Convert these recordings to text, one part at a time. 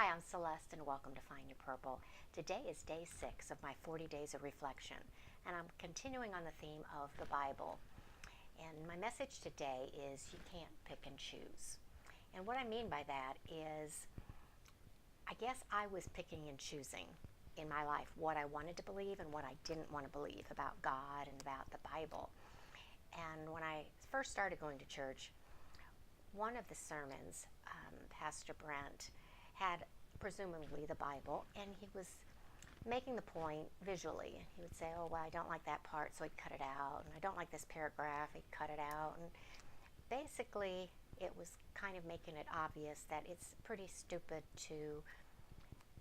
Hi, I'm Celeste and welcome to Find Your Purple. Today is day 6 of my 40 days of reflection, and I'm continuing on the theme of the Bible. And my message today is you can't pick and choose. And what I mean by that is, I guess I was picking and choosing in my life what I wanted to believe and what I didn't want to believe about God and about the Bible. And when I first started going to church, one of the sermons, Pastor Brent had presumably the Bible, and he was making the point visually. He would say, oh, well, I don't like that part, so he'd cut it out, and I don't like this paragraph, he'd cut it out, and basically it was kind of making it obvious that it's pretty stupid to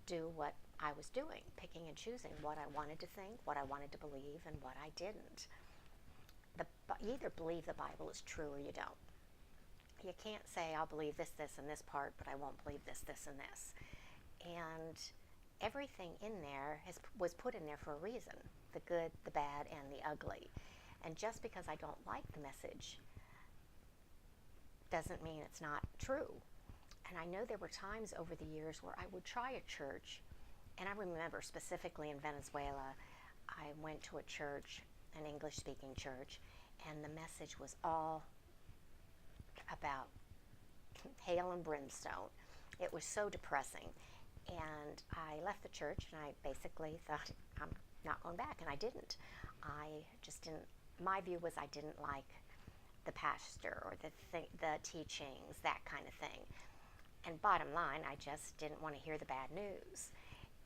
do what I was doing, picking and choosing what I wanted to think, what I wanted to believe, and what I didn't. You either believe the Bible is true or you don't. You can't say, I'll believe this, and this part, but I won't believe this, and this. And everything in there was put in there for a reason, the good, the bad, and the ugly. And just because I don't like the message doesn't mean it's not true. And I know there were times over the years where I would try a church, and I remember specifically in Venezuela, I went to a church, an English-speaking church, and the message was all about hail and brimstone. It was so depressing. And I left the church and I basically thought, I'm not going back, and I didn't. I just didn't, my view was I didn't like the pastor or the teachings, that kind of thing. And bottom line, I just didn't want to hear the bad news.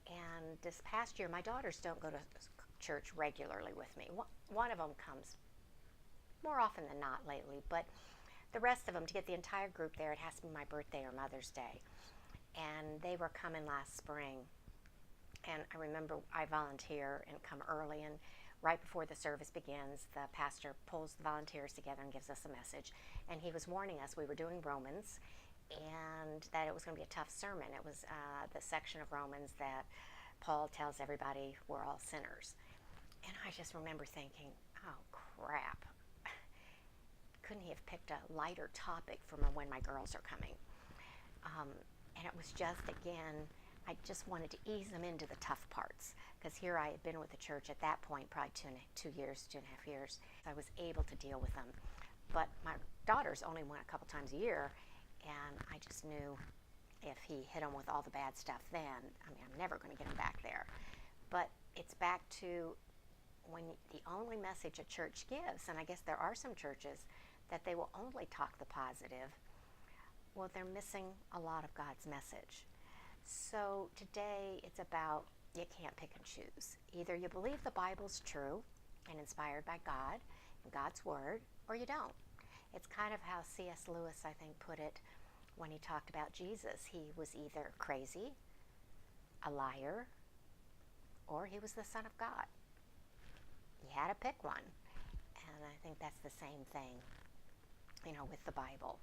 And this past year, my daughters don't go to church regularly with me. One of them comes more often than not lately, but the rest of them, to get the entire group there, it has to be my birthday or Mother's Day. And they were coming last spring. And I remember I volunteer and come early, and right before the service begins, the pastor pulls the volunteers together and gives us a message. And he was warning us, we were doing Romans, and that it was going to be a tough sermon. It was the section of Romans that Paul tells everybody we're all sinners. And I just remember thinking, oh crap. Couldn't he have picked a lighter topic for when my girls are coming? And it was just, again, I just wanted to ease them into the tough parts, because here I had been with the church at that point probably 2.5 years. I was able to deal with them. But my daughters only went a couple times a year, and I just knew if he hit them with all the bad stuff then, I mean, I'm never going to get them back there. But it's back to when the only message a church gives, and I guess there are some churches that they will only talk the positive, well, they're missing a lot of God's message. So today it's about, you can't pick and choose. Either you believe the Bible's true and inspired by God and God's Word, or you don't. It's kind of how C.S. Lewis, I think, put it when he talked about Jesus. He was either crazy, a liar, or he was the Son of God. You had to pick one. And I think that's the same thing, with the Bible.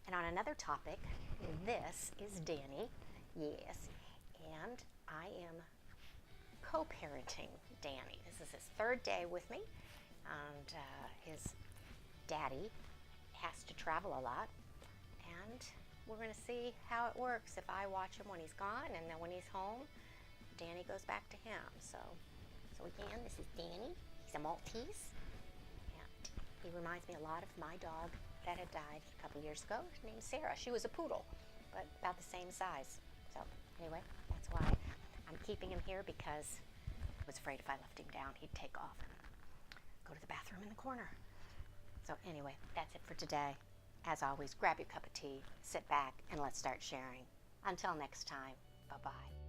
And on another topic, this is Danny, yes, and I am co-parenting Danny. This is his 3rd day with me, and his daddy has to travel a lot, and we're going to see how it works if I watch him when he's gone, and then when he's home, Danny goes back to him. So again, this is Danny. He's a Maltese, and he reminds me a lot of my dog that had died a couple years ago, named Sarah. She was a poodle, but about the same size. So anyway, that's why I'm keeping him here, because I was afraid if I left him down, he'd take off and go to the bathroom in the corner. So anyway, that's it for today. As always, grab your cup of tea, sit back, and let's start sharing. Until next time, bye-bye.